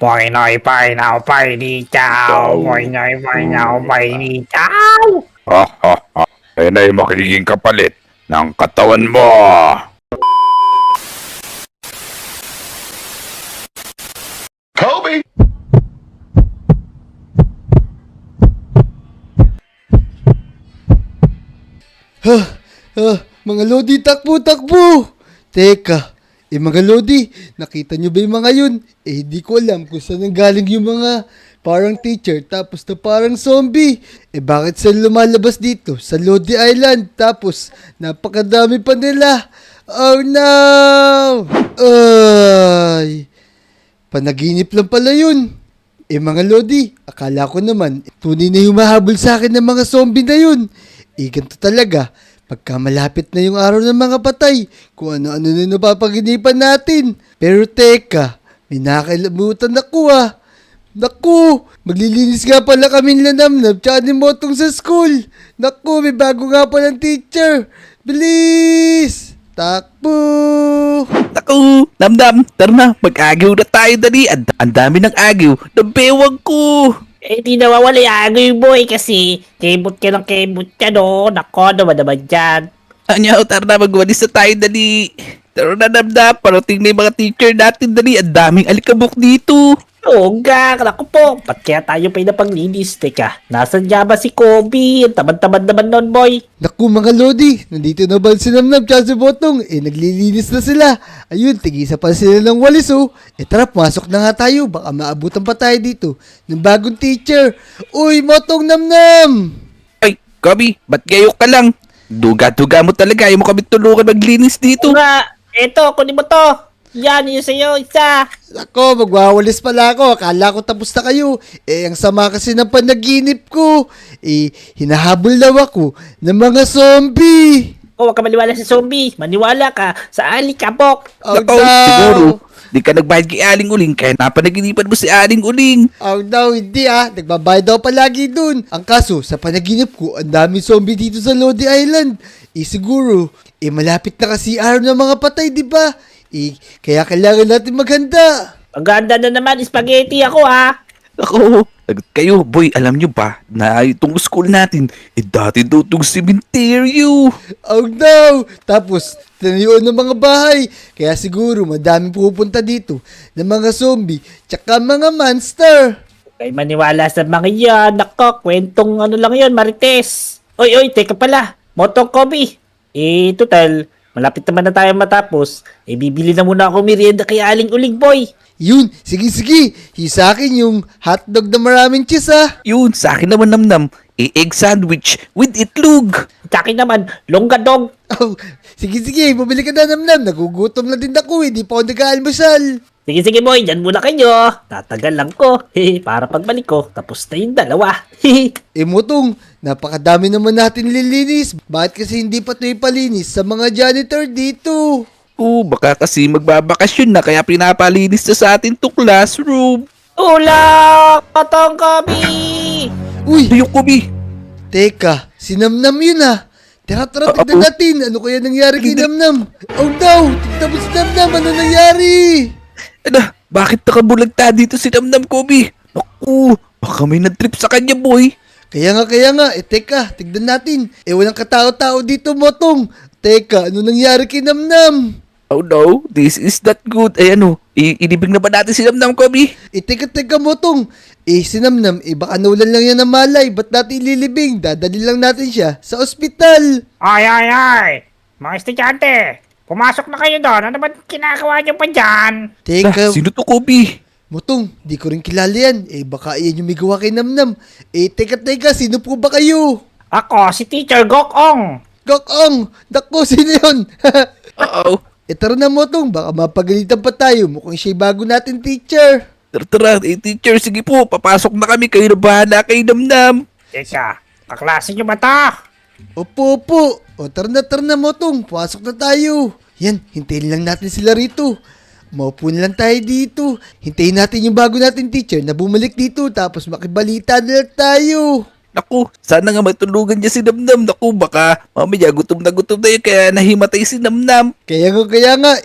ไปหน่อยไปหนาวไปดีเจ้าไปหน่อยไปหนาวไปดีเจ้า Ha ha ha. Ayan ay magiging kapalit ng katawan mo. Kobe! Mga Lodi, takbo, takbo! Teka, mga Lodi, nakita nyo ba yung mga yun? Hindi ko alam kung saan nanggaling yung mga parang teacher tapos na parang zombie. Bakit sila lumalabas dito sa Lodi Island tapos napakadami pa nila? Oh no! Ay! Panaginip lang pala yun. Mga Lodi, akala ko naman, tunay na humahabol sa akin ng mga zombie na yun. Ganito talaga. Pagka malapit na yung araw ng mga patay, kung ano-ano na napapaginipan natin. Pero teka, may nakalimutan ako ah. Naku, maglilinis nga pala kami Lanamnam tsaka ni Motong sa school. Naku, may bago nga palang teacher. Bilis! Takbo! Naku, Namnam, tara na, mag-agaw na tayo dali. Ang dami ng agaw, nabewag ko. Di nawawala yung agoy boy kasi kebot ka no. Nako naman dyan. Anyaw, tara na, magwalis na tayo dali. Tara na, Namnam, parating na yung mga teacher natin dali. Ang daming alikabok dito. Oo nga, naku po. Ba't kaya tayo pa na paglinis? Teka, nasan nga ba si Kobe? Ang tamad-tamad naman nun boy. Naku mga Lodi, nandito na ba si Namnam tsaka si Botong? Naglilinis na sila. Ayun, tigisa pa sila ng walis oh. Tara, pumasok na nga tayo. Baka maabutan pa tayo dito ng bagong teacher. Uy, Motong Namnam! Ay, Kobe, ba't gayo ka lang? Duga-duga mo talaga, ayaw mo kami tulungan maglinis dito. Oo nga, eto, kunin mo to. Yan, yun sa'yo, isa. Ako, magwawalis pala ako. Akala ko tapos na kayo. Ang sama kasi ng panaginip ko. Hinahabol daw ako ng mga zombie. Huwag ka maniwala sa zombie. Maniwala ka sa alikabok. Oh Nako, no! siguro, di ka nagbayad kay Aling Uling kaya napanaginipan mo si Aling Uling. Oh no, hindi ah. Nagbabayad daw palagi dun. Ang kaso, sa panaginip ko, ang dami zombie dito sa Lodi Island. Siguro, malapit na kasi araw ng mga patay, di ba? Kaya kailangan natin maghanda. Maganda na naman, spaghetti ako ha. Ako, lagot kayo, boy, alam nyo ba na itong school natin, dati daw itong cementerio. Oh no! Tapos, tinayuan ng mga bahay. Kaya siguro, madami pupunta dito ng mga zombie, tsaka mga monster. Kay maniwala sa mga yan. Nako, kwentong ano lang yun, Marites. Oy, teka pala. Motong Kobe. Total, malapit naman na tayo matapos. Bibili na muna ako merienda kay Aling Uling boy. Yun, sige. Sa akin yung hotdog na maraming cheese ah. Yun, sa akin naman Namnam, egg sandwich with itlog. Sa akin naman, longgadong. Oh, sige, bumili ka na Namnam. Nagugutom na din ako di pa ako nag-aalmusal. Sige boy, dyan muna kayo. Tatagal lang ko. Para pagbalik ko, tapos na yung dalawa. Motong, napakadami naman natin lilinis. Bakit kasi hindi pa ito ipalinis sa mga janitor dito? Baka kasi magbabakasyon na kaya pinapalinis na sa atin to classroom. Ulak! Patong Kobe! Uy, Ayun, Kobe. teka, si Namnam yun ah. Tara, tignan natin. Ano kaya nangyari kay Namnam? Oh no, tignan mo si Namnam. Ano nangyari? Bakit nakabulagta dito si Namnam, Kobe? Naku, baka may nag-trip sa kanya, boy. Kaya nga. Teka, tignan natin. Walang katao-tao dito, Motong. Teka, ano nangyari kay Namnam? Oh no, this is not good. Inibig na ba natin si Namnam, Kobe? Teka, Motong. Si Namnam, baka nawalan lang yan ng malay. Ba't natin ililibing? Dadali lang natin siya sa ospital. Ay! Mga estudyante, pumasok na kayo doon. Ano ba kinakawa niyo pa dyan? Teka, Sino to, Kobe? Motong, di ko rin kilala yan. Baka iyan yung may gawa kay Namnam. Teka, sino po ba kayo? Ako, si Teacher Gokong. Gokong! Dako, sino yun? Oo. Tara na, Motong. Baka mapagalitan pa tayo. Mukhang siya'y bago natin teacher. Tara, teacher, sige po, papasok na kami. Kayo na bahala kay Namnam. Teka, kaklase niyo ba ta? Opo. Tara na, Motong. Pasok na tayo. Yan, hintayin lang natin sila rito. Maupo na lang tayo dito. Hintayin natin yung bago natin teacher na bumalik dito. Tapos makibalita na lang tayo. Naku, sana nga matulugan niya si Namnam. Naku, baka mamaya gutom na yun kaya nahimatay si Namnam. Kaya nga,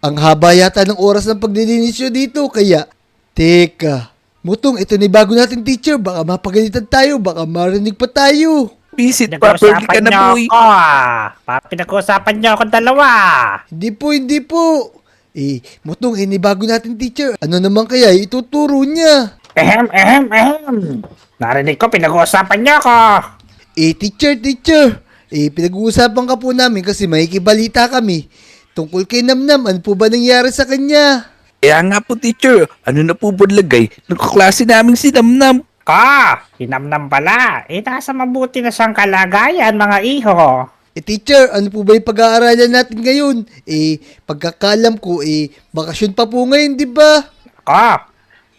ang haba yata ng oras ng paglilinis nyo dito. Kaya, Teka, Mutong, ito na yung bago natin teacher. Baka mapagalitan tayo, baka marinig pa tayo. Visit properly ka na, boy. Pinag-uusapan niyo ako dalawa. Hindi po. Mutong, ini bago natin teacher. Ano naman kaya ituturo niya? Ehem. Narinig ko, pinag-uusapan niyo ako. Teacher. Pinag-uusapan ka po namin kasi makikibalita kami. Tungkol kay Namnam, ano po ba nangyari sa kanya? Kaya nga po, teacher, ano na po ba lagay ng kaklase naming si Namnam? Hinamnam pala. Nasa mabuti na siyang kalagayan, mga iho. Teacher, ano po ba yung pag-aaralan natin ngayon? Pagkakalam ko, bakasyon pa po ngayon, di ba?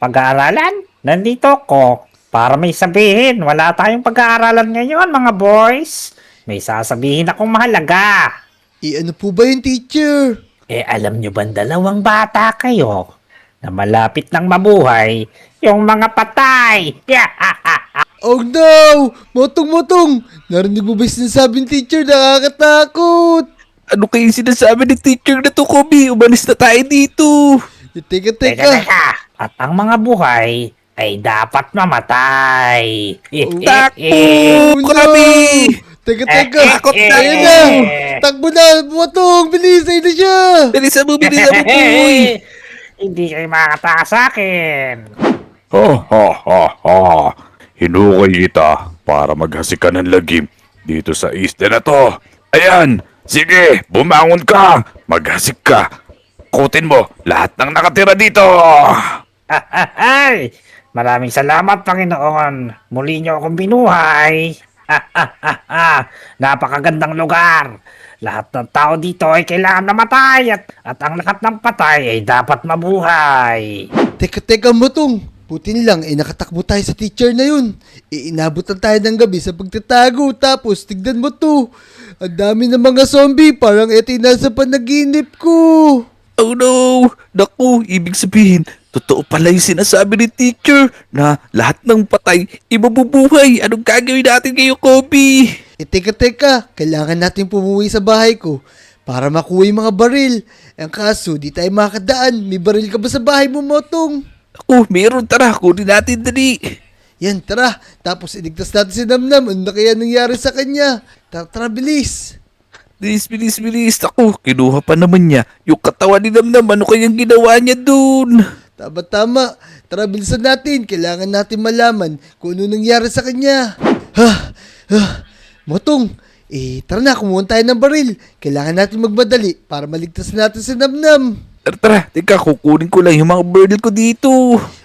Pag-aaralan? Nandito ko. Para may sabihin, wala tayong pag-aaralan ngayon, mga boys. May sasabihin akong mahalaga. Ano po ba yung teacher? Alam nyo ba dalawang bata kayo na malapit ng mabuhay, yung mga patay? Oh no! Motong! Narinig mo ba yung sinasabi ng teacher? Nakakatakot! Ano kayong sinasabi ni teacher na to, Kobe? Umalis na tayo dito. Teka. Teka. At ang mga buhay ay dapat mamatay. Takbo, Oh, Kobe! Teka. Takot na. Ayan na! Takbo na! Motong! Bilis! Ayun na siya! Bilisan mo, boy. Hindi kayo makakatakas sa akin. Hinukay kita para maghasik ka ng lagim dito sa isla na to. Ayan! Sige, bumangon ka! Maghasik ka! Kutin mo lahat ng nakatira dito! Ay! Maraming salamat, Panginoon. Muli niyo akong binuhay. Napakagandang lugar. Lahat ng tao dito ay kailangan namatay at ang lahat ng patay ay dapat mabuhay. Teka, Motong! Buti lang, nakatakbo tayo sa teacher na yun. Inabutan tayo ng gabi sa pagtatago. Tapos, tignan mo to. Ang dami ng mga zombie. Parang ito yung nasa panaginip ko. Oh no! Naku, ibig sabihin, totoo pala yung sinasabi ni teacher na lahat ng patay imabubuhay. Anong gagawin natin ngayon, Kobe? Teka. Kailangan natin pumuwi sa bahay ko para makuha yung mga baril. Ang kaso, di tayo makadaan. May baril ka ba sa bahay mo, Motong? Ako, meron, tara, kunin natin dali. Yan, tara. Tapos iligtas natin si Namnam. Ano na kaya nangyari sa kanya? Tara, bilis. Bilis. Ako, kinuha pa naman niya yung katawan ni Namnam. Ano kayang ginawa niya dun? Tama. Tara, bilisan natin. Kailangan natin malaman kung ano nangyari sa kanya. Motong, tara na, kumuha tayo ng baril. Kailangan natin magmadali para maligtas natin si Namnam. Tara, teka, kukunin ko lang yung mga barrel ko dito.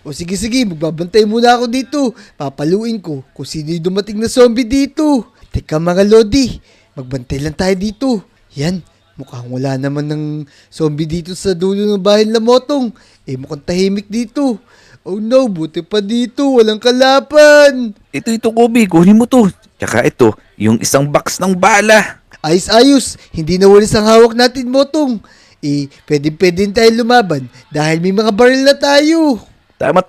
O sige, magbabantay muna ako dito. Papaluin ko kung sino yung dumating na zombie dito. Teka mga Lodi, magbantay lang tayo dito. Yan, mukhang wala naman ng zombie dito sa dulo ng bahay ng Motong. Mukhang tahimik dito. Oh no, buti pa dito, walang kalaban. Ito, Kobe, kunin mo to. Tsaka ito, yung isang box ng bala. Ayos, hindi na walis ang hawak natin, Motong. Pwede tayo lumaban dahil may mga baril na tayo. Tama.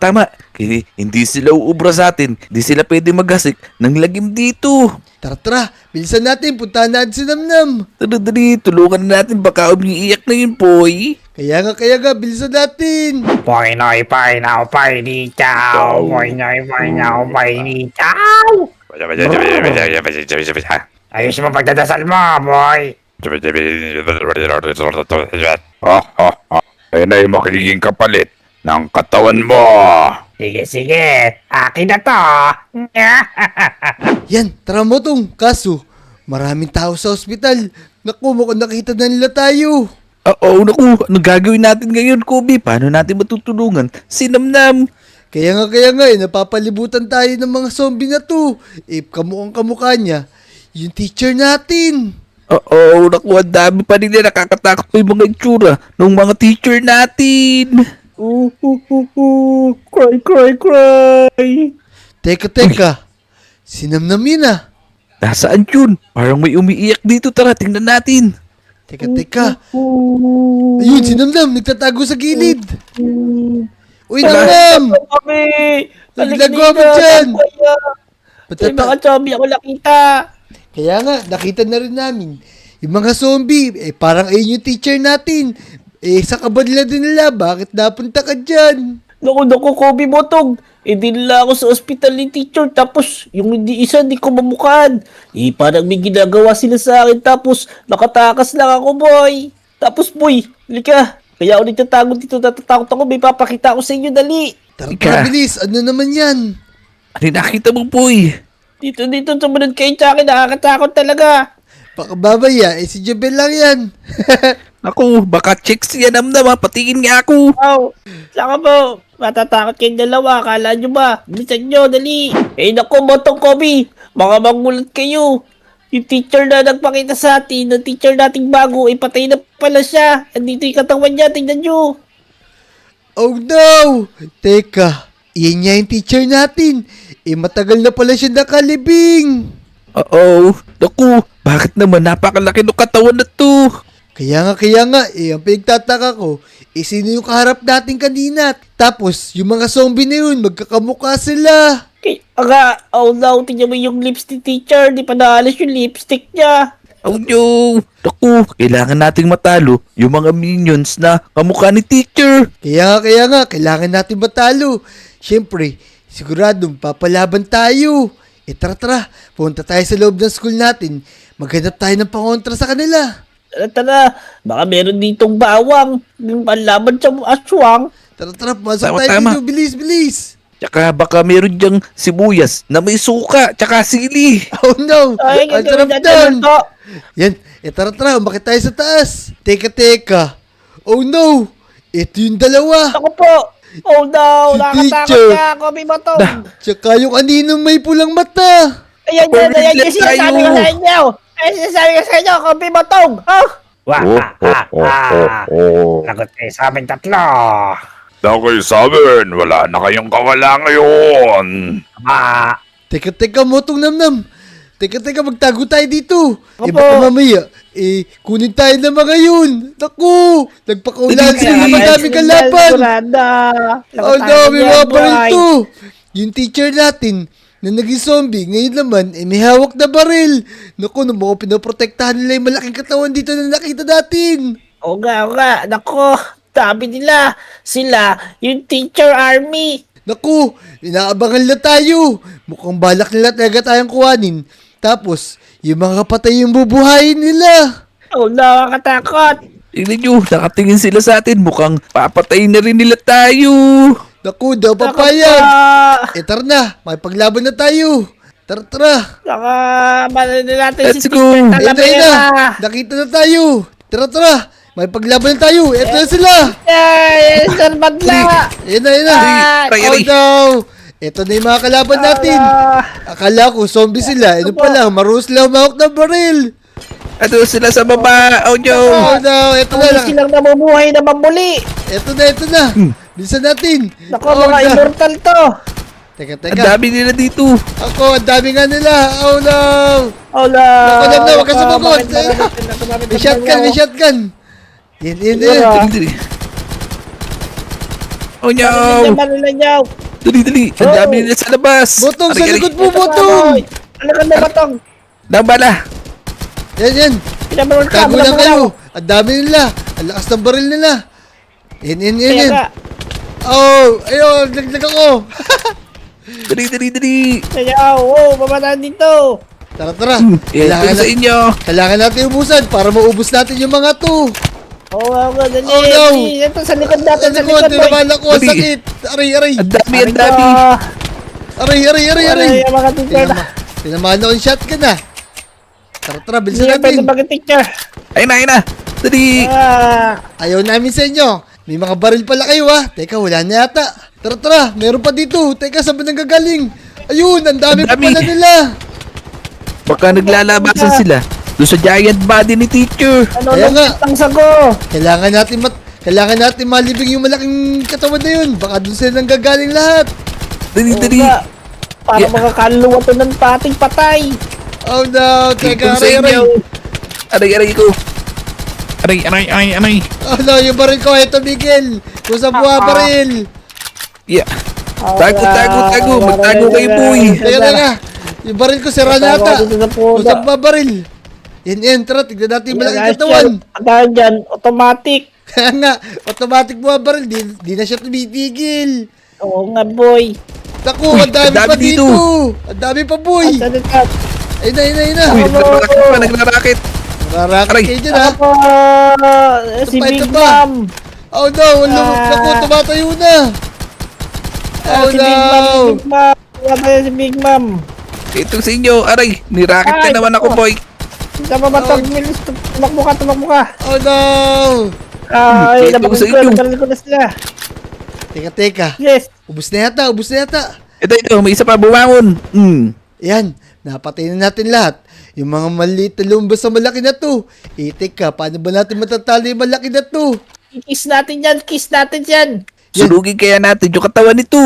Kasi hindi sila uubra sa atin. Hindi sila pwede maghasik ng lagim dito. Tara, bilisan natin, puntahan natin si Namnam. Tara, dali, tulungan natin. Baka umiiyak na yun, boy. Kaya nga, bilisan natin. Boy noy pay now pay ni chow. Boy noy pay now pay ni chow. Ayos mo pagdadasal mo, boy. Ayun na yung makiking kapalit ng katawan mo. Sige. Akin na to. Yan, tara Motong. Kaso, maraming tao sa ospital. Naku, mukhang nakita na nila tayo. Naku, ano gagawin natin ngayon, Kobe? Paano natin matutulungan si Namnam? Kaya nga, napapalibutan tayo ng mga zombie na to. Kamukhang kamukha niya, yung teacher natin. Naku, ang dami pa nila. Nakakatakot pa yung mga itsura ng mga teacher natin. Cry. Teka. Sinamnam yun ah. Nasaan yun? Parang may umiiyak dito. Tara, tingnan natin. Teka. Ayun, sinamnam. Nagtatago sa gilid. Uy, Namnam! Naglago mo dyan! May mga zombie ako nakita. Kaya nga, nakita na rin namin. Yung mga zombie, parang ayun yung teacher natin. Sa kabadla din nila, bakit napunta ka dyan? Naku, Kobe Botong. Nila ako sa ospital ni teacher. Tapos, yung hindi isa, hindi ko mamukhaan. Parang may ginagawa sila sa akin. Tapos, nakatakas lang ako, boy. Tapos, boy, halika. Kaya ako nagtatago dito. Natatakot ako. May papakita ako sa inyo, dali. Tara, Ika. bilis. Ano naman yan? Ano yung nakita mo, boy? Dito, sumunod kayo sa akin. Nakakatakot talaga. Baka babaya, si Jebel lang yan. Ako, baka chicks yan namnam, patingin nga ako. Wow. Saka po. Matatakot kayong dalawa. Akala nyo ba? Bilisan nyo, dali. Naku, Botong Kobe. Mga magulat kayo. Yung teacher na nagpakita sa atin, ng teacher nating bago, patay na pala siya. Andito yung katawan niya, tingnan nyo. Oh no! Teka, iyan niya yung teacher natin. Matagal na pala siya nakalibing. Oo, naku, bakit naman napakalaki ng katawan na to? Kaya nga, ang pinagtataka ko, sino yung kaharap natin kanina? Tapos, yung mga zombie na yun, magkakamukha sila. Oh no, tingnan mo yung lips ni teacher, di pa naalis yung lipstick niya. Oh no, naku, kailangan nating matalo yung mga minions na kamukha ni teacher. Kaya nga, kailangan natin matalo. Siyempre, siguradong papalaban tayo. Tara, punta tayo sa loob ng school natin. Maghanap tayo ng pangontra sa kanila. Tara, baka meron ditong bawang, yung panlaban sa aswang. Tara, pumasok Tama, tayo tama. dito. Bilis. Tsaka baka meron diyang sibuyas na may suka, tsaka sili. Oh no! Ay, Ang sarap gagawin doon! natin to. Yan, tara, umakit tayo sa taas. Teka. Oh no! Ito yung dalawa. Ako po. Oh no, Si nakatakot teacher. ka, Kobe Botong. Tsaka yung aninong may pulang mata. Ayan Forward yung sinasabi ko tayo. sa inyo. Ayan sinasabi ko sa inyo, Kobe Botong. Oh. Lagot kayo sa aming tatlo. Nakoy sa amin, wala na kayong kawala ngayon. Teka, motong namnam. Teka, magtago tayo dito. Opo. Baka mamaya, kunin tayo ng mga yun. Naku, nagpakaulan sila ng madami kalaban. Oh no, may mga baril to. Yung teacher natin, na naging zombie, ngayon naman, may hawak na baril. Naku, nung mga pinoprotektahan nila yung malaking katawan dito na nakita natin. Oo nga. Nako, sabi nila, sila, yung teacher army. Naku, inaabangan na tayo. Mukhang balak nila talaga tayong kuhanin. Tapos, yung mga kapatay yung bubuhayin nila. Oh, nakakatakot. Tingnan nyo, nakatingin sila sa atin, mukhang papatayin na rin nila tayo. Naku, daw papayag. Tara na, may paglaban na tayo. Tara. Saka, manan na natin Let's si go. teacher Ito Talavera. na, nakita na tayo. Tara. May paglaban na tayo. Ito na sila. Ay, Sir Badla. Yan na. Aray. Oh no. Ito na yung mga kalaban natin. Akala ko zombie sila. Ano pala, marus lang humawak ng baril. Ano sila sa baba? Oh no. Oh no, ito Hindi na. silang namumuhay na mamuli. Ito na. Bilisan natin. Nako, Oh, mga no. immortal to. Teka. Ang dami nila dito. Ako, ang dami nga nila. Oh no. Oh, no. Naku, huwag ka sumagot. May shotgun. Yan. Dali. Oh no. Dali. Dali. Ang dami nila sa labas. Botong, sa Aray. likod mo, Botong. Ano ka na, Botong? Nabala. Yan. Pinabalon ka, Tago lang kayo. Ang dami nila. Ang lakas ng baril nila. Yan. Kaya ka. Oh, ayun, naglag ako. Dali. Kaya, babaan dito. Tara. Ito sa inyo. Kailangan natin ubusan para maubos natin yung mga to. Dali. Oh, no. Ito, sa likod natin, Sa likod, tinamaan ako. Dali. Sakit. Aray. Ang dami. Aray. Aray, mga teacher na. Tinamaan ako yung shotgun na. Tara, Hindi bilisan yan pwede natin. mag-teacher. Ayun na. Dali. Ayaw namin sa inyo. May mga baril pala kayo ha. Teka, wala na yata. Tara, meron pa dito. Teka, saan ba nanggagaling? Ayun, ang dami pa Ang dami. pala nila. Baka naglalabasan sila doon sa giant body ni teacher. Kaya nga. Ang sago. Kailangan natin malibing yung malaking katawan na yun. Baka doon sila nanggagaling lahat. Dali. Para Yeah. mga kaluluwa to ng pating patay. Oh no, teka, Ito sa aray. inyo. Aray ko. Aray. Oh no, yung baril ko, ito Miguel. Kung saan buha baril. Yeah. Tago. Magtago kayo, boy. Teka. Yung baril ko, sira na ata. Dito sa Kung saan puno. buha baril. Yan, tara, tignan natin yung malaking Yan, katawan. Dahil dyan, automatic. Kaya nga, automatic bumabaril. Di na siya tumitigil. Oo nga, boy. Naku, Uy, ang dami ang dami pa dito. dito. Ang dami pa, boy. Asan na ka? Ayun na, ayun na, ayun na. Uy, nagrarakit pa, nagrarakit. Nararakit Aray. kayo dyan, ha? Ako, si pa, Big ito pa. Mom. Oh no, naku, tumatayo na. Oh Si no. Big Mom, Big Mom. Wala tayo si Big Mom. Ito sa inyo, aray, nirakit Ay, na naman ako, ako. boy. Tama ba ito? Bilis, tumakbo ka, tumakbo ka. Oh no. Ay, Ito nabakal sa ko, inyo. nabakal ko na sila. Teka. Yes. Ubus na yata, ubus na yata. Ito, may isa pa bumangon. Yan, napatay na natin lahat. Yung mga maliit na lumba sa malaki na to. Teka, paano ba natin matatalo yung malaki na to? Kiss natin yan, kiss natin yan. Sunugin kaya natin yung katawan nito.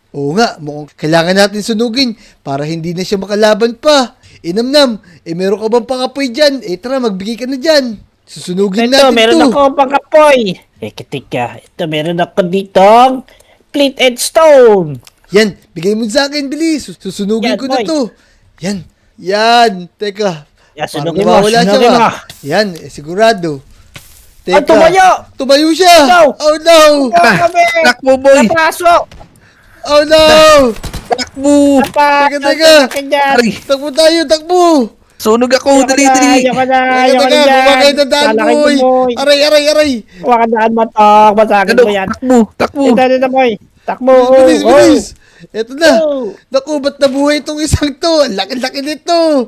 Oo nga, mukhang kailangan natin sunugin para hindi na siya makalaban pa. Namnam, meron ka bang pangapoy dyan? Tara, magbigay ka na dyan. Susunugin Ito, natin meron to. ako pangkapoy. Tika. Ito, meron ako ditong flint and stone. Yan, bigay mo sa akin, bilis. Susunugin Yan, ko na boy. to. Yan, teka. Yan, Parang sunugin mo, nawawala siya sunugin ba? mo. Yan, sigurado. Ang tumayo! Tumayo siya! No! Oh no! Kami! Takbo, boy. Napasok! Oh no! Takbo. Napasok! Teka. Akin dyan! Aray, Takbo tayo, takbo! sunog ako, dali. Ayoko na! Teka, Ayoko na dyan! kumakay na daan, Lalaki boy! mo, boy! Aray! Huwag ka daan, matok! Masakit Ano, mo yan! takbo. Ito, boy! Takbo! Bilis, bilis! Eto na! Oh. Naku, ba't nabuhay itong isang to? Ang laki-laki nito!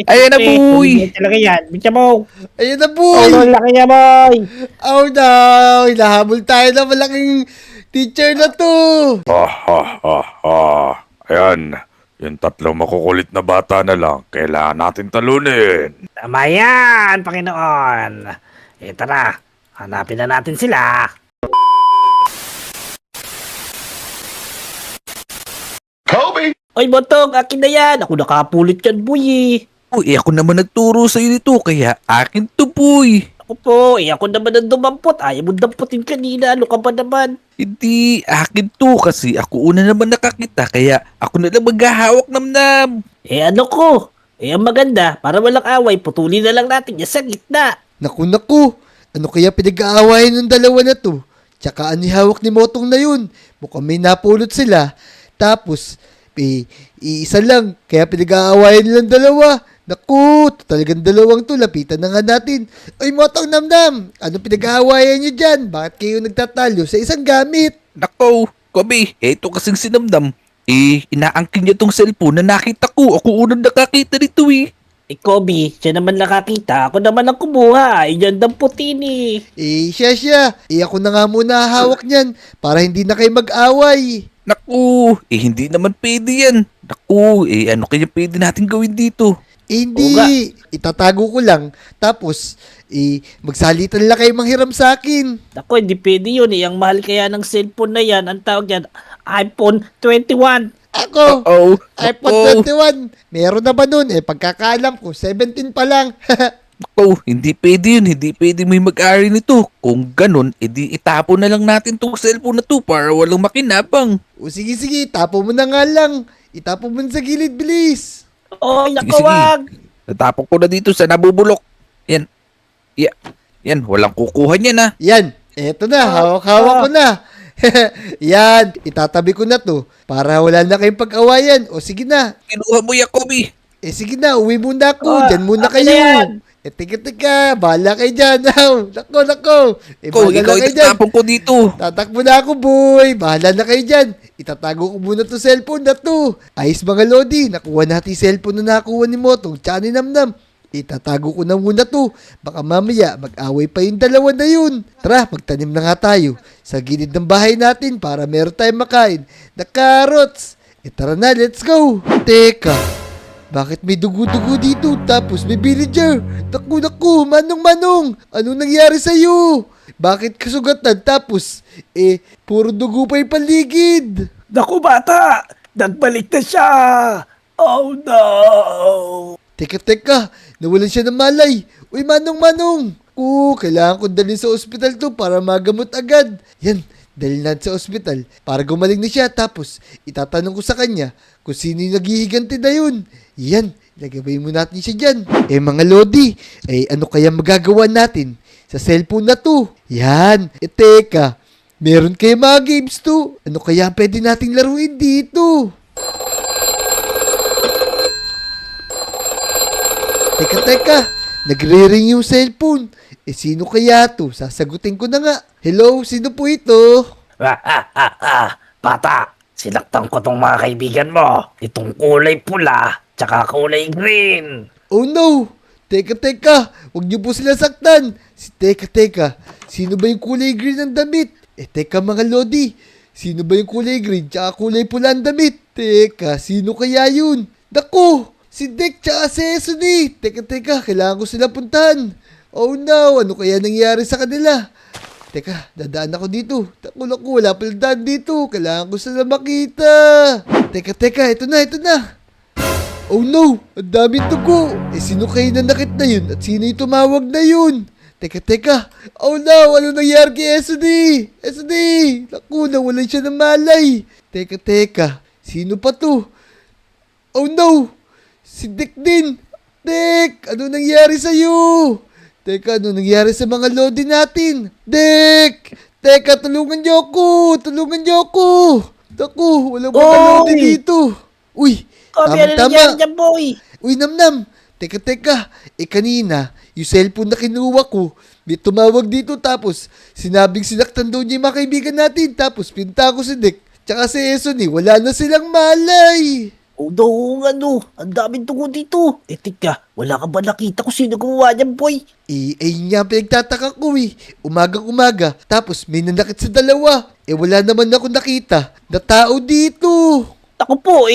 Ayan na, boy. Talaga yan! Bitya mo! Ayun na, Oh, boy! laki niya, boy! Oh no! Hinahabol tayo ng malaking teacher na to! Ayan, yung tatlong makukulit na bata na lang, kailangan natin talunin. Tama yan, Panginoon! Tara! Hanapin na natin sila! Oy, Botong! Akin na yan! Ako nakapulit yan, boy eh! Uy, ako naman nagturo sa'yo nito, kaya akin to, boy. Ako po, ako naman ang dumampot. Ayaw mo damputin kanina. Ano ka ba naman? Hindi, akin to kasi ako una naman nakakita, kaya ako na lang maghahawak namnam. Ano ko? Ang maganda, para walang away, putulin na lang natin yan sa gitna. Naku, ano kaya pinag-aawayan ng dalawa na to? Tsaka anihawak ni Motong na yun. Mukhang may napulot sila. Tapos, iisa lang. Kaya pinag-aawayan nilang dalawa. Naku, talagang dalawang to. Lapitan na nga natin. Ay, Motong Namnam, ano pinag-aawayan niyo dyan? Bakit kayo nagtatalo sa isang gamit? Nako, Kobe, eto kasing sinamnam. Inaangkin niya tong cellphone na nakita ko. Ako unang nakakita nito eh. Kobe, siya naman nakakita. Ako naman ang kumuha. Yan damputin eh. Siya. Ako na nga muna hawak niyan para hindi na kayo mag-away. Naku, hindi naman pwede yan. Naku, ano kaya pwede natin gawin dito? Hindi. Itatago ko lang. Tapos, magsalitan lang kayo manghiram sa akin. Ako, hindi pwede yun eh. Ang mahal kaya ng cellphone na yan, ang tawag yan, iPhone 21. Ako, Oh, iPhone 21. Meron na ba nun? Pagkakaalam ko, 17 pa lang. Naku, hindi pwede yun. Hindi pwede may mag-ari nito. Kung ganun, edi itapon na lang natin tong cellphone na to para walang makinabang. O sige, tapo mo na nga lang. Itapo mo na sa gilid, bilis. Oh, Sige, nakawag. Natapon ko na dito sa nabubulok. Yan. Yan, walang kukuha niyan ha. Yan, eto na, hawak-hawak ko na. Yan, itatabi ko na to para wala na kayong pag-awayan. O sige na. Kinuha mo yan, Kobe. Sige na, uwi muna ako. Diyan muna akin na yan. kayo. Tika, bahala kayo dyan. Nako. Ko, Bahala ikaw na kayo dyan. itatapon ko dito. Tatakbo na ako, boy. Bahala na kayo dyan. Itatago ko muna to cellphone na to. Ayos mga Lodi, nakuha natin yung cellphone na nakuha ni Motong tsaka ni Namnam. Itatago ko na muna to. Baka mamaya mag-away pa yung dalawa na yun. Tara, magtanim na nga tayo sa gilid ng bahay natin para meron tayong makain na carrots. Tara na, let's go. Teka, bakit may dugo-dugo dito? Tapos may villager. Naku, manong. Anong nangyari sa'yo? Bakit kasugatan? Tapos, puro dugo pa yung paligid. Naku, bata! Nagbalik na siya! Oh, no! Teka, nawalan siya ng malay. Uy, manong. Kailangan ko dalhin sa ospital to para magamot agad. Yan, dalhin natin sa ospital para gumaling na siya. Tapos, itatanong ko sa kanya kung sino yung naghihiganti na yun. Yan, ilagay mo natin siya dyan. Mga Lodi, ano kaya magagawa natin sa cellphone na to. Yan. Teka, meron kayo mga games to. Ano kaya pwede nating laruin dito? Teka. Nagre-ring yung cellphone. Sino kaya to? Sasagutin ko na nga. Hello, sino po ito? Bata, sinaktan ko tong mga kaibigan mo. Itong kulay pula, tsaka kulay green. Oh no! Teka. Huwag niyo po sila saktan. Teka. Sino ba yung kulay green ng damit? Teka mga Lodi. Sino ba yung kulay green tsaka kulay pula ang damit? Teka, sino kaya yun? Naku! Si Dick tsaka si Esuni. Teka. Kailangan ko sila puntahan. Oh no! Ano kaya nangyari sa kanila? Teka, dadaan ako dito. Naku, wala palang daan dito. Kailangan ko sila makita. Teka, ito na. Oh no! Ang daming dugo! Sino kayo nanakit na yun? At sino yung tumawag na yun? Teka. Oh no! Ano nangyari kay SD? Naku, nawalan siya ng malay. Teka. Sino pa to? Oh no! Si Dick din! Dick! Ano nangyari sa'yo? Teka, ano nangyari sa mga Lodi natin? Dick! Teka, tulungan niyo ako! Naku, wala mga Oy! Lodi dito. Uy, Kobe, ano nangyari dyan, boy? Uy, Namnam! Teka. Kanina, yung cellphone na kinuha ko, may tumawag dito tapos sinabing sinaktan daw niya yung mga kaibigan natin. Tapos pinta ko si Dick. Tsaka si Esoni, wala na silang malay. Oh no, ang daming tungo dito. Tika, wala ka ba nakita kung sino gumawa dyan, boy? Ayun nga pinagtataka ko Umagang-umaga, tapos may nanakit sa dalawa. Wala naman ako nakita na tao dito. Ako po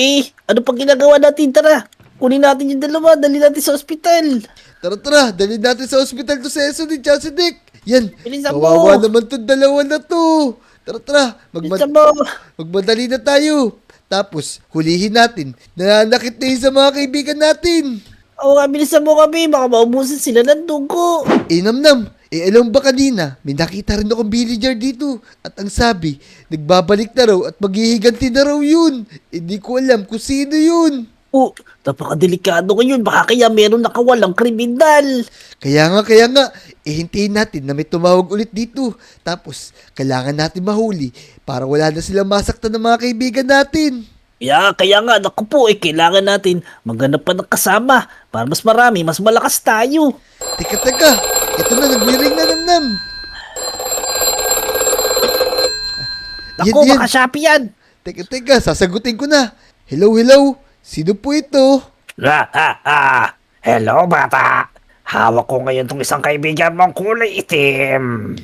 ano pang ginagawa natin? Tara, kunin natin yung dalawa, dali natin sa ospital. Tara, dalhin natin sa ospital to si Esoni at si Dick. Yan, Bilisan mo. kawawa naman to dalawa na to. Tara, Bilisan mo. magmadali na tayo. Tapos, hulihin natin. Nananakit na yun sa mga kaibigan natin. Oo nga, bilisan mo kami, baka maubusan sila ng dugo. Namnam, alam ba kanina, may nakita rin akong villager dito. At ang sabi, nagbabalik na raw at maghihiganti na raw yun. Hindi ko alam kung sino yun. Oh, napakadelikado ngayon, baka kaya meron nakawalang kriminal. Kaya nga, hintayin natin na may tumawag ulit dito. Tapos, kailangan natin mahuli para wala na silang masaktan ng mga kaibigan natin. Kaya nga, naku po, kailangan natin maghanap pa ng kasama para mas marami, mas malakas tayo. Teka, ito na, nagwiring na Namnam. Naku, baka Shopee yan. Teka, sasagutin ko na. Hello, sino po ito? Hello, bata. Hawak ko ngayon tong isang kaibigan mong kulay itim.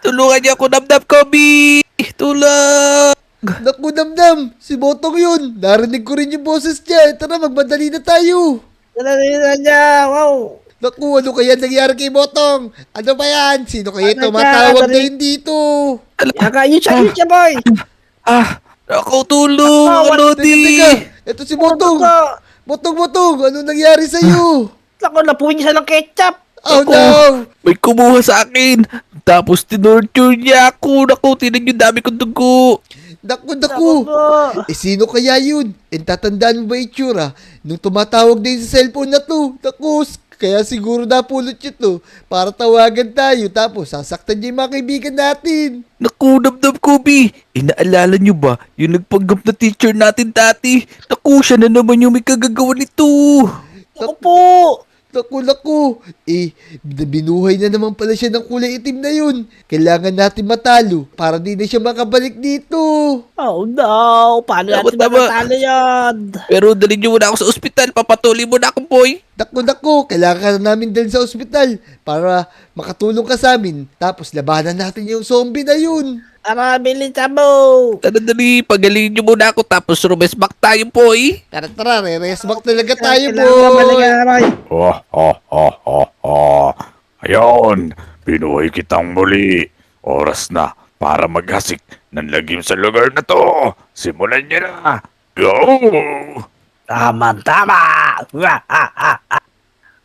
Tulungan niyo ako, Namnam Kobe! Tulong! Naku, Namnam, si Botong yun. Narinig ko rin yung boses niya. Tara, magmadali na tayo. Dala niya, wow. Naku, ano kaya nangyari kay Botong? Ano ba yan? Sino kaya Ano tumatawag siya? na yun dito? Yun siya, boy. Ako, tulong! Lodi! Ito si Botong. Botong, ano nangyari sa'yo? Naku, napuhin niya siya ng ketchup. Oh Ako, no! may kumuha sa akin. Tapos tinorture niya ako. Naku, tinan yung dami kong dugo. Naku. Sino kaya yun? Tatandaan mo ba itsura nung tumatawag din sa cellphone na to? Naku, kaya siguro napulot yun to para tawagan tayo tapos sasaktan niya yung mga kaibigan natin. Naku, Namnam Kobe. Naalala niyo ba yung nagpanggap na teacher natin dati? Naku, siya na naman yung may kagagawa nito. Naku po. Naku. Binuhay na naman pala siya ng kulay itim na yun. Kailangan natin matalo para di na siya makabalik dito. Oh no, paano natin Tama. matatalo yan? Pero dalhin niyo muna ako sa ospital. Papatuloy mo na ako, boy. Naku, kailangan namin dalhin sa ospital para makatulong ka sa amin. Tapos labanan natin yung zombie na yun. Tara, bilisan mo. Dali, pagalingin niyo muna ako. Tapos rumesbak tayo, boy. Tara, re-rest back talaga tayo, Kailangan boy. naman. Ayun, binuhay kitang muli. Oras na para maghasik ng lagim sa lugar na to. Simulan niyo na. Go! Tama.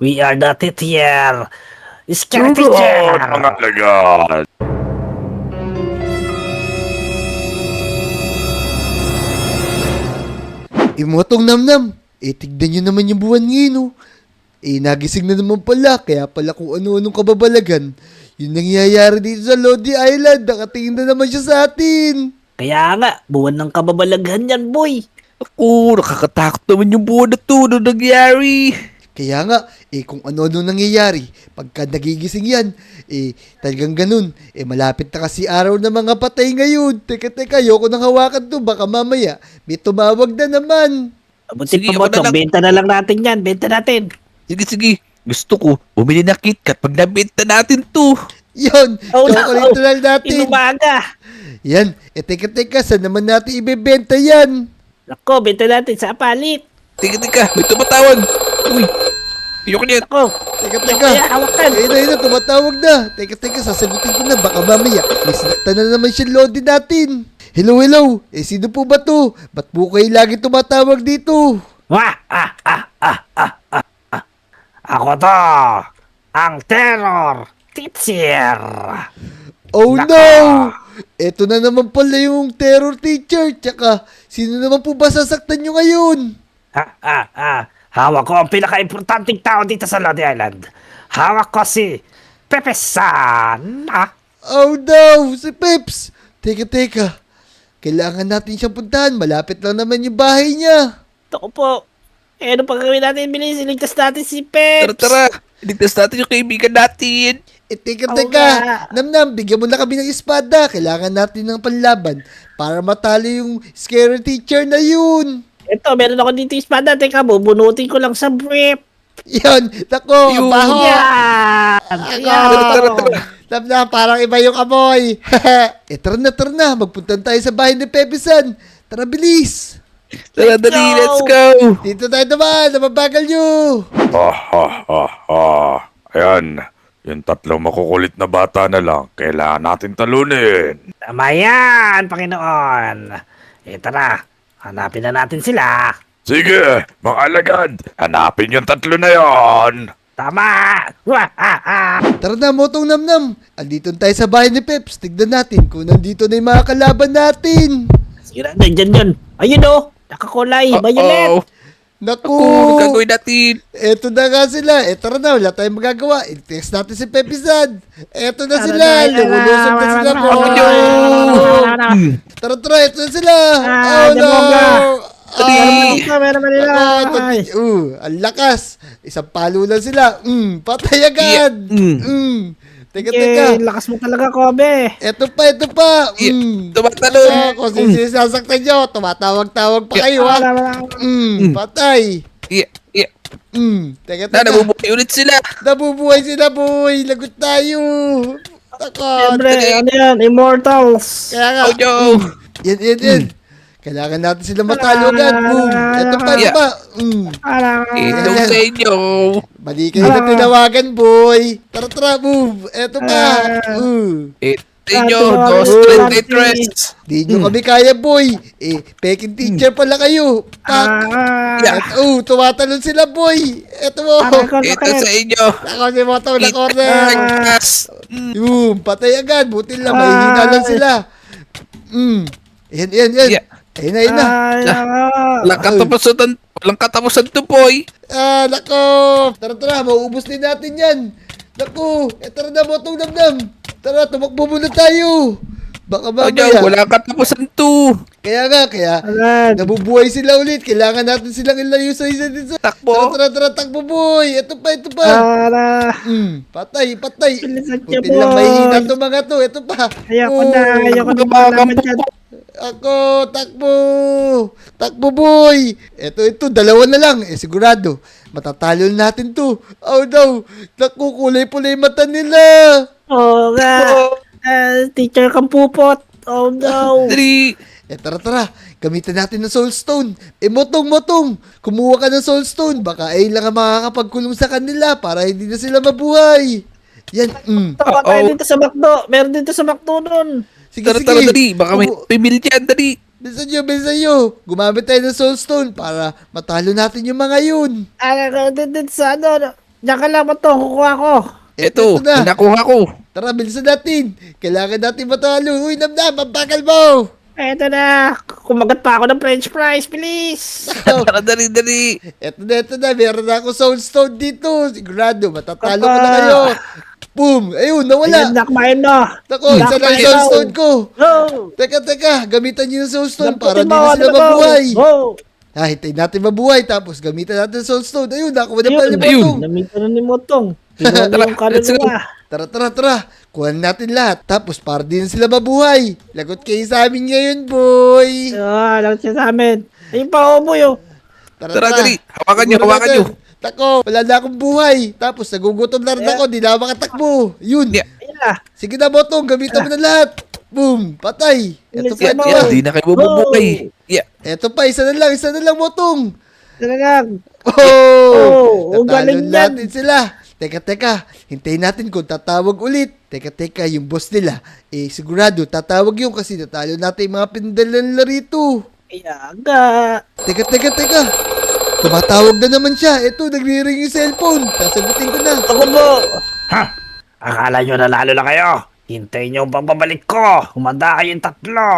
We are the teacher. Scary teacher. Sumunod, mga lagat. Imotong Namnam, tignan nyo naman yung buwan ngayon, oh. Nagising na naman pala, kaya pala kung ano-anong kababalagan Yung nangyayari dito sa Lodi Island, nakatingin na naman siya sa atin. Kaya nga, buwan ng kababalaghan yan, boy. Ako, nakakatakot naman yung buwan na to na nangyari. Kaya nga, kung ano-ano nangyayari, pagka nagigising yan, talagang ganun. Malapit na kasi araw ng mga patay ngayon. Teka, ayoko nang hawakan to, baka mamaya, may tumawag na naman. Buti Sige, pa, ako na Motong, lang. benta na lang natin yan, benta natin. Sige. Gusto ko, bumili na KitKat pag nabenta natin to. Yun, Oh, chocolate lang natin. Inumaga. Yan, teka, saan naman natin ibebenta yan? Nako, benta natin sa palit. Teka, may tumatawag. Uy, ayoko niyan. Nako, Teka. kaya hawakan. Ayun na, tumatawag na. Teka, sasagutin ko na, baka mamaya, may sinaktan na naman siya Lodi natin. Hello. Sino po ba to? Ba't po kayo lagi tumatawag dito? Ako to, ang terror teacher. Oh Nako. no! Eto na naman pala yung terror teacher. Tsaka, sino naman po ba sasaktan nyo ngayon? Hawak ko ang pinaka-importanting tao dito sa Lodi Island. Hawak ko si Pepe San. Oh no! Si Peps! Teka. Kailangan natin siyang puntahan. Malapit lang naman yung bahay niya. Ito po. Ano pa gawin natin? Bilis, iligtas natin si Peps. Tara. Iligtas natin yung kaibigan natin. Teka. Oo nga. Namnam, bigyan mo na kami ng espada. Kailangan natin ng panlaban para matalo yung scary teacher na yun. Ito, meron ako dito yung espada. Teka, bubunutin ko lang sa brief. Yan, nako, Yun. baho. Yan! Tara. Namnam, parang iba yung amoy. Tara na. Magpunta tayo sa bahay ni Pepe San. Tara, bilis. Tara, dali, let's go. Dito tayo naman, nababagal nyo. Ayan, yung tatlong makukulit na bata na lang, kailangan natin talunin. Tama yan, Panginoon. Tara, hanapin na natin sila. Sige, mga alagad, hanapin yung tatlo na yon. Tama! Tara na, Motong Namnam. Andito na tayo sa bahay ni Peps. Tignan natin kung nandito na yung mga kalaban natin. Sira, nandyan yun. Ayun o, nakakulay, violet. Naku! Ano gagawin natin? Eto na nga sila. Tara na, wala tayong magagawa. I-text natin si Pepe San. Eto na Tara sila. na, Lumulusog na sila po. Tara, eto na sila. Oh no! Meron nila. Ang lakas. Isang palo lang sila. Patay agad. Teka. Lakas mo talaga, Kobe. Eto pa. Tumatalon. Kung sinasaktan nyo, tumatawag-tawag pa kayo ha. Patay. Yeah. Teka. Nabubuhay ulit sila. Nabubuhay sila, boy. Lagot tayo. Takot. Siyempre, ano yan, immortals. Kaya nga. Oh, no. Yan. Kailangan natin sila matalo agad. Ito pa. Ito sa inyo. Mali kayo na tinawagan, boy. Tara, move. Ito pa. Ito sa inyo. Dos, tres. Di nyo kami kaya, boy. Peking teacher pala kayo. Pak. Tumatalon sila, boy. Ito mo. Ito sa inyo. Ako si Moto na corner. Itas. Patay agad. Buti lang, mahihina lang sila. Yan. Yeah. Ayun na. Walang katapusan to, boy. Nako. Tara, mauubos din natin yan. Nako, tara na, Motong Namnam. Tara, tumakbo muna tayo. Baka mamaya. Walang katapusan to. Kaya nabubuhay sila ulit. Kailangan natin silang ilayo sa isa't isa. Takbo. Tara, takbo, boy. Ito pa. Patay. Bilisan niyo, Buti lang boy. mahihina to mga to. Ito pa. Ayoko na malaman dyan. Ako, takbo boy. Ito, dalawa na lang. Sigurado, matatalo natin to. Oh no, nakukulay-pulay mata nila. Oo nga. Teacher kang pupot. Oh no. Dali. Tara, gamitin natin ng soul stone. Motong, kumuha ka ng soul stone. Baka ay lang ang makakapagkulong sa kanila para hindi na sila mabuhay. Yan, Tawa tayo dito sa McDo. Meron dito sa McDo nun. Sige. Tara, dali. Baka may pimili dyan, dali. Bilisan nyo. Gumamit tayo ng soul stone para matalo natin yung mga yun. Dito sa ano. Diyan ka lang ito. Kukuha ko. Ito, na. nakuha ko. Tara, bilisan natin. Kailangan natin matalo. Uy, Namnam, ang bagal mo. Eto na. Kumagat pa ako ng french fries, bilis. Tara, dali. Eto na, meron na ako soulstone dito. Sigurado, matatalo ko na kayo. Boom! Ayun, nawala. Ayan, nakmain na. Tako, isa lang yung Nakmain soulstone na. ko. Go! Teka, gamitan nyo yung soulstone para Lamputin di mo, na sila ano ba? mabuhay. Go! Hintayin natin mabuhay, tapos gamitan natin yung soulstone. Ayun, nakuha na pala ni ayun. Motong. Namita na ni Motong. Kinuha niya yung Let's go. kaluluwa. Tara. Kuha natin lahat. Tapos para din sila mabuhay. Lagot kayo sa amin ngayon, boy. Lang siya sa amin. Ayun pa, Oboy, oh. Tara, dali. Hawakan nyo, Siguro hawakan natin. nyo. Tako, wala na akong buhay. Tapos nagugutom na rin ako, di na ako makatakbo. Yun. Yeah. Ayun na. Sige na, Motong, gamitan mo na lahat. Boom, patay. Ito pa, Tama. Di na kayo mabubuhay. Yeah. Ito pa, isa na lang, Motong. Talagang. Oh! ang galing Tatalo yan. natin sila. Teka. Hintayin natin kung tatawag ulit. Teka, yung boss nila. Sigurado, tatawag yun kasi natalo natin yung mga pindalan nila rito. Iyaga. Teka. Tumatawag na naman siya. Ito, nagre-ring yung cellphone. Sasagutin ko na. Ako po. Ha? Akala nyo nanalo na kayo? Hintayin nyo ang pagbabalik ko. Humanda kayong tatlo.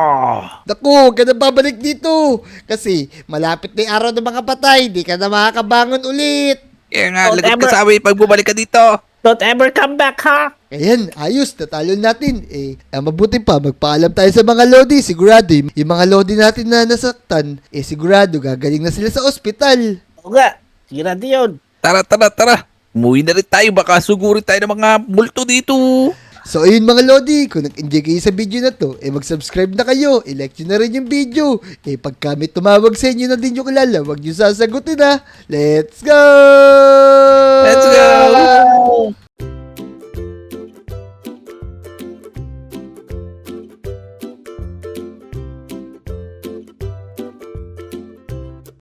Naku, huwag ka na babalik dito. Kasi malapit na yung araw ng mga patay. Di ka na makakabangon ulit. Kaya nga, Don't lagot ka ever- sa amin pag bumalik ka dito. Don't ever come back, ha? Ayan, ayos, natalo natin. Mabuti pa, magpaalam tayo sa mga Lodi. Sigurado, yung mga Lodi natin na nasaktan, sigurado, gagaling na sila sa ospital. Oo nga. Sigurado yun. Tara. Umuwi na rin tayo. Baka sugurin tayo ng mga multo dito. So, ayun mga Lodi, kung nag-enjoy kayo sa video na to, mag-subscribe na kayo, i-like nyo na rin yung video. Pag kami tumawag sa inyo na din yung kilala, huwag nyo sasagutin ha. Let's go!